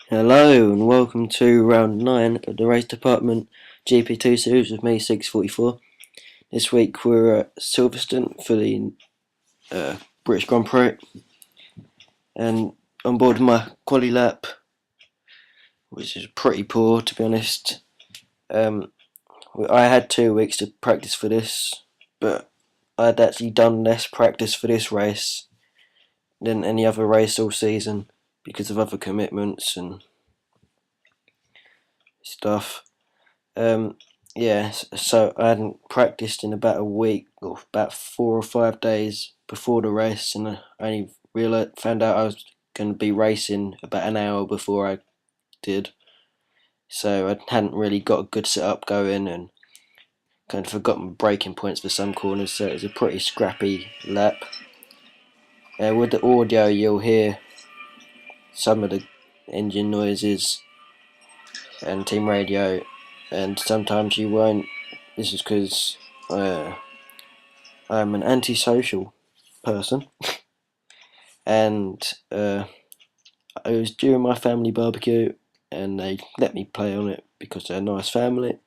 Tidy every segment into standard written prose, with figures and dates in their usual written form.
Hello and welcome to round 9 of the race department GP2 series with me, 644. This week we're at Silverstone for the British Grand Prix, and on board my quali lap, which is pretty poor to be honest. I had 2 weeks to practice for this, but I'd actually done less practice for this race than any other race all season because of other commitments and stuff. Yeah, so I hadn't practiced in about a week or about 4 or 5 days before the race, and I only found out I was going to be racing about an hour before I did. So I hadn't really got a good setup going, and kind of forgot my braking points for some corners. So it was a pretty scrappy lap. With the audio, you'll hear some of the engine noises and team radio, and sometimes you won't. This is because I'm an antisocial person, and it was during my family barbecue, and they let me play on it because they're a nice family.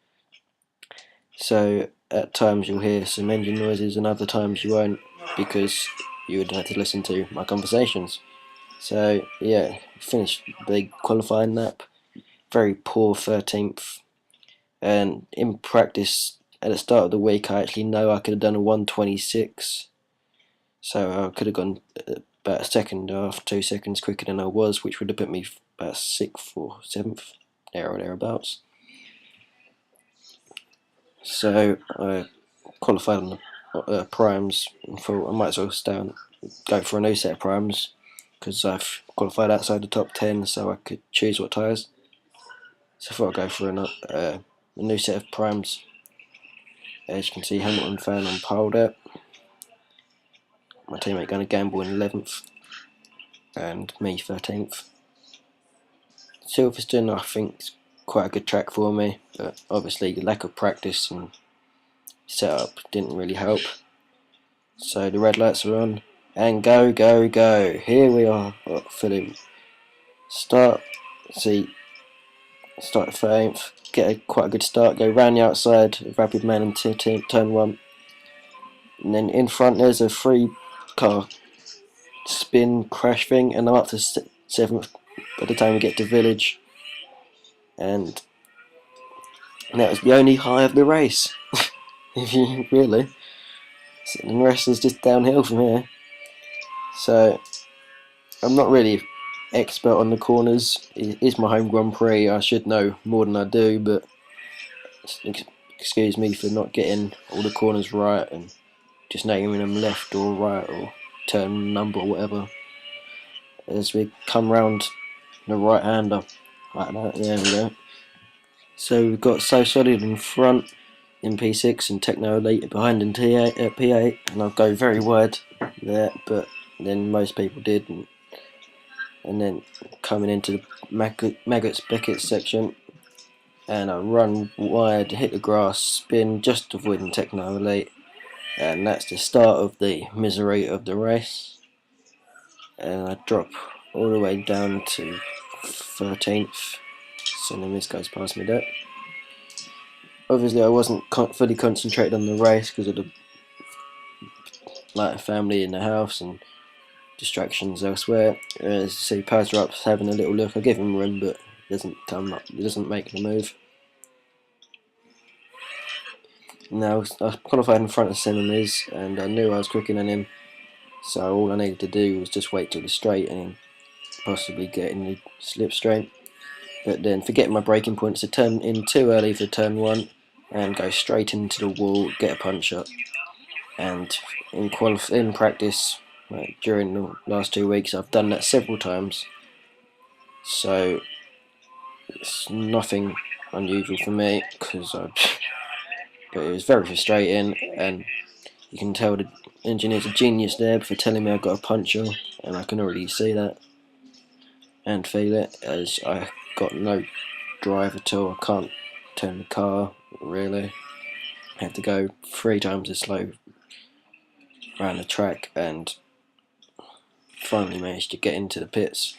So at times you'll hear some engine noises, and other times you won't because you would have to listen to my conversations. So yeah, finished the qualifying lap, very poor 13th, and in practice at the start of the week I actually know I could have done a 1:26. So I could have gone about a second half, 2 seconds quicker than I was, which would have put me about 6th or 7th, there or thereabouts. So I qualified on the primes and thought I might as well go for a new set of primes because I've qualified outside the top 10, so I could choose what tyres. So I thought I'd go for a new set of primes. As you can see, Hamilton fan on pole there. My teammate going to gamble in 11th, and me 13th. Silverstone, I think, is quite a good track for me, but obviously the lack of practice and setup didn't really help. So the red lights are on, and go, go, go. Here we are for the start. See, start at 13th, get quite a good start, go round the outside, rapid man into turn 1. And then in front there's a 3-car spin crash thing, and I'm up to 7th by the time we get to Village. And that was the only high of the race. If you really. And the rest is just downhill from here. So I'm not really expert on the corners. It is my home Grand Prix. I should know more than I do, but excuse me for not getting all the corners right and just naming them left or right or turn number or whatever. As we come round the right hander, like that, there we go. So we've got So Solid in front in P6 and Techno Elite behind in P8, and I'll go very wide there, but then most people did, and then coming into the Maggots Beckett section, and I run wide, hit the grass, spin, just avoiding Techno Elite, and that's the start of the misery of the race, and I drop all the way down to 13th, so then this goes past me there. Obviously I wasn't fully concentrated on the race because of the family in the house and distractions elsewhere. As you see, Pazerup's having a little look. I give him room, but he doesn't come up. He doesn't make the move. Now I qualified in front of Cinemas, and I knew I was quicker than him. So all I needed to do was just wait till the straight and possibly get in the slipstream. But then forgetting my braking points to turn in too early for turn 1 and go straight into the wall, get a punch up. And in practice, during the last 2 weeks, I've done that several times. So it's nothing unusual for me, but it was very frustrating, and you can tell the engineer's a genius there for telling me I've got a puncture, and I can already see that and feel it, as I got no drive at all. I can't turn the car really. I have to go 3 times as slow around the track, and finally managed to get into the pits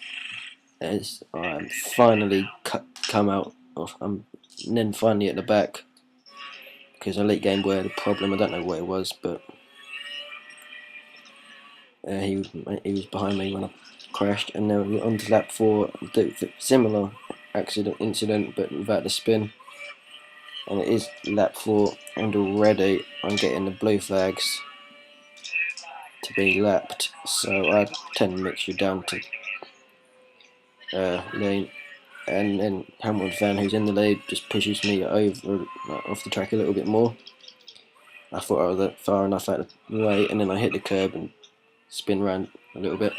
as I'm finally come out of, and then finally at the back, because Elite Game Boy had a problem. I don't know what it was, but he was behind me when I crashed, and then we on to lap 4, similar incident, but without the spin. And it is lap 4, and already I'm getting the blue flags to be lapped, so I tend to mix you down to lane, and then Hamilton fan, who's in the lead, just pushes me over off the track a little bit more. I thought I was far enough out of the way, and then I hit the curb and spin around a little bit.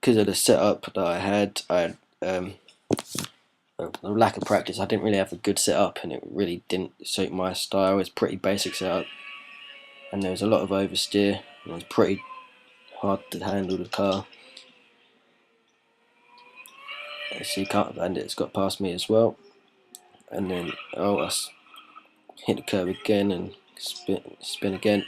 Because of the setup that I had the lack of practice. I didn't really have a good setup, and it really didn't suit my style. It's pretty basic setup, and there was a lot of oversteer, and it was pretty hard to handle the car. So you can't land it. It's got past me as well, and then I hit the curb again and spin again.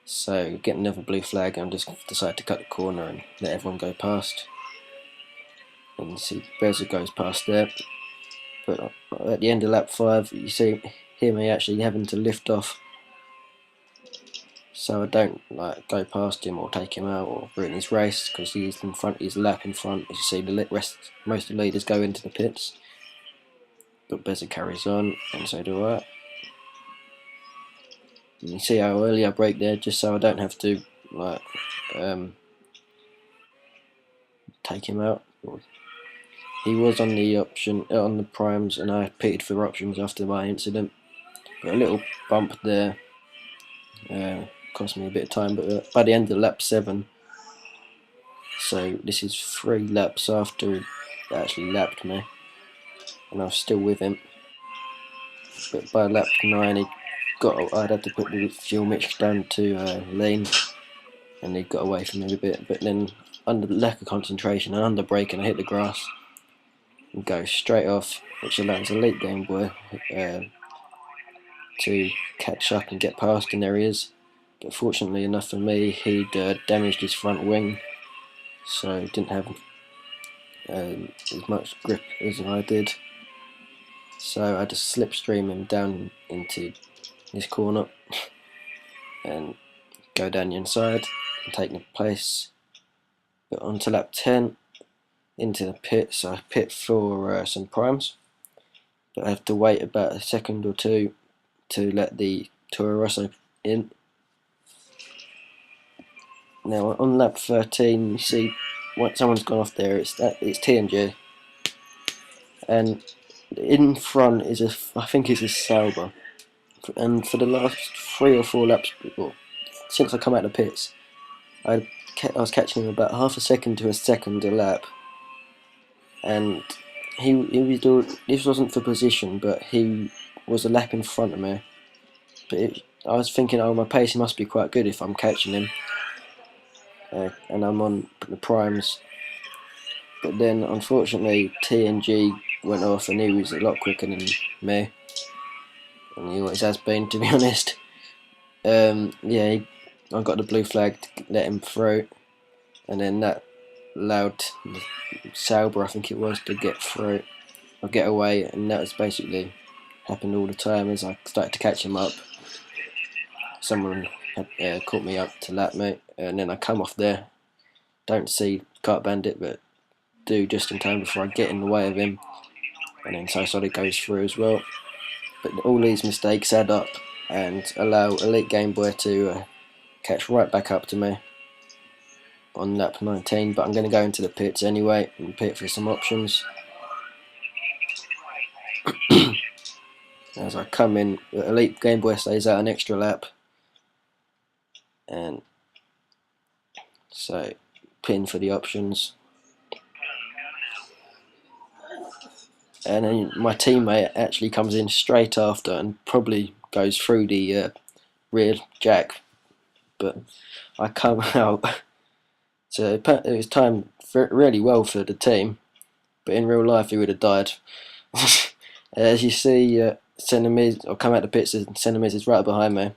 So get another blue flag, and just decide to cut the corner and let everyone go past. And you see Beza goes past there, but at the end of lap 5, you hear me actually having to lift off, so I don't like go past him or take him out or ruin his race, because he's in front. He's a lap in front. As you see, most of the leaders go into the pits, but Beza carries on, and so do I. And you see how early I brake there, just so I don't have to like take him out. He was on the on the primes, and I pitted for options after my incident. But a little bump there cost me a bit of time. But by the end of lap 7, so this is 3 laps after he actually lapped me, and I was still with him. But by lap 9, I'd had to put the fuel mix down to lane, and he got away from me a bit. But then, under lack of concentration and under braking, I hit the grass and go straight off, which allows Elite Game Boy to catch up and get past, and there he is. But fortunately enough for me, he'd damaged his front wing, so didn't have as much grip as I did. So I had to slipstream him down into this corner and go down the inside and take the place. But on to lap 10, into the pit, so I pit for some primes, but I have to wait about a second or two to let the Toro Rosso in. Now on lap 13, you see someone's gone off there. It's TNG, and in front is I think it's a Sauber, and for the last 3 or 4 laps, since I come out of the pits, I was catching him about half a second to a second a lap. And this wasn't for position, but he was a lap in front of me. But I was thinking, oh, my pace must be quite good if I'm catching him, and I'm on the primes. But then, unfortunately, TNG went off, and he was a lot quicker than me, and he always has been, to be honest. Yeah, I got the blue flag to let him through, and then that allowed Sauber, I think it was, to get through or get away, and that was basically happened all the time. As I started to catch him up, someone had caught me up to lap me, and then I come off there, don't see Kart Bandit, but do just in time before I get in the way of him, and then Solid goes through as well. But all these mistakes add up and allow Elite Game Boy to catch right back up to me on lap 19, but I'm going to go into the pits anyway and pit for some options. As I come in, the Elite Game Boy stays out an extra lap, and so pin for the options. And then my teammate actually comes in straight after and probably goes through the rear jack, but I come out. So it was timed really well for the team, but in real life he would have died. As you see, Senemiz, or come out the pits, and Senemiz is right behind me,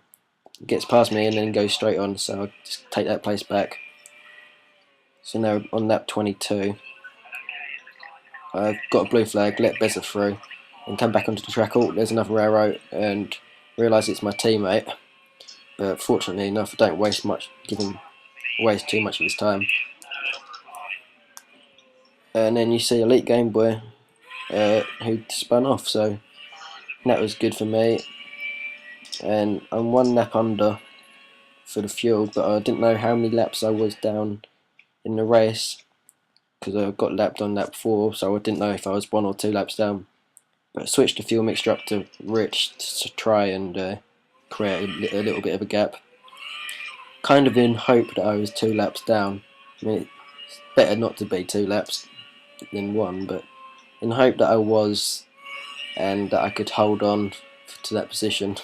gets past me and then goes straight on, so I'll just take that place back. So now on lap 22, I got a blue flag, let Beza through, and come back onto the track. Oh, there's another arrow, and realise it's my teammate. But fortunately enough, I don't waste too much of his time. And then you see Elite Game Boy, who spun off, so that was good for me. And I'm 1 lap under for the fuel, but I didn't know how many laps I was down in the race because I got lapped on lap 4, so I didn't know if I was 1 or 2 laps down. But I switched the fuel mixture up to rich to try and create a little bit of a gap, kind of in hope that I was 2 laps down. I mean, it's better not to be 2 laps than 1, but in hope that I was, and that I could hold on to that position.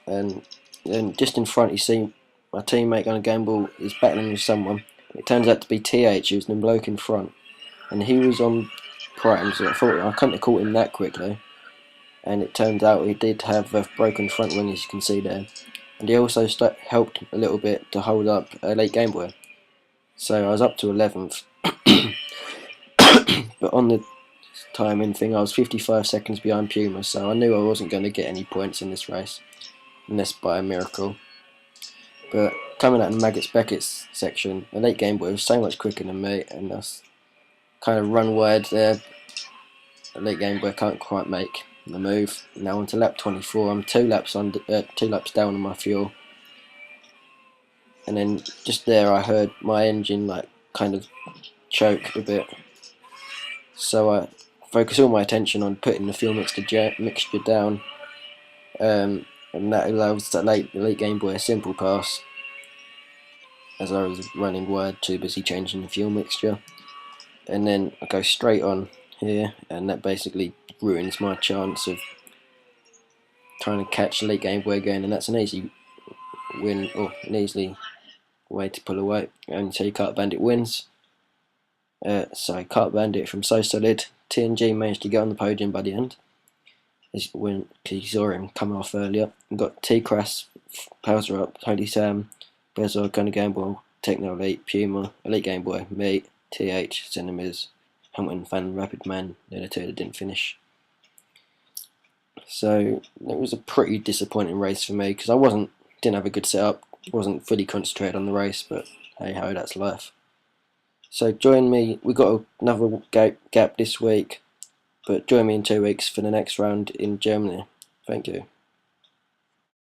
And then just in front you see my teammate on a gamble is battling with someone. It turns out to be TH, who's the bloke in front, and he was on prime, so I thought I couldn't have caught him that quickly. And it turns out he did have a broken front wing, as you can see there, and he also helped a little bit to hold up a late Game Boy. So I was up to 11th, but on the timing thing I was 55 seconds behind Puma, so I knew I wasn't going to get any points in this race, unless by a miracle. But coming out of Maggots Beckett's section, the late Game Boy was so much quicker than me, and I kind of run wide there. The late Game Boy can't quite make the move. Now on to lap 24. I'm 2 laps down on my fuel, and then just there I heard my engine like kind of choke a bit. So I focus all my attention on putting the fuel mixture down, and that allows the late Game Boy a simple pass, as I was running wide, too busy changing the fuel mixture. And then I go straight on here, and that basically ruins my chance of trying to catch the late Game Boy again, and that's an easy win, or an easy way to pull away. And so Kart Bandit wins. So Kart Bandit from So Solid, TNG managed to get on the podium by the end, when you saw him come off earlier. We got T-Crass, Powser Up, Holy Sam, Bezor, Gunner Gamble, Techno Elite, Puma, Elite Game Boy, me, TH, Cinemas, Hamilton Fan, Rapid Man, the 2 that didn't finish. So it was a pretty disappointing race for me, because I didn't have a good setup, wasn't fully concentrated on the race, but hey ho, that's life. So join me, we got another gap this week, but join me in 2 weeks for the next round in Germany. Thank you.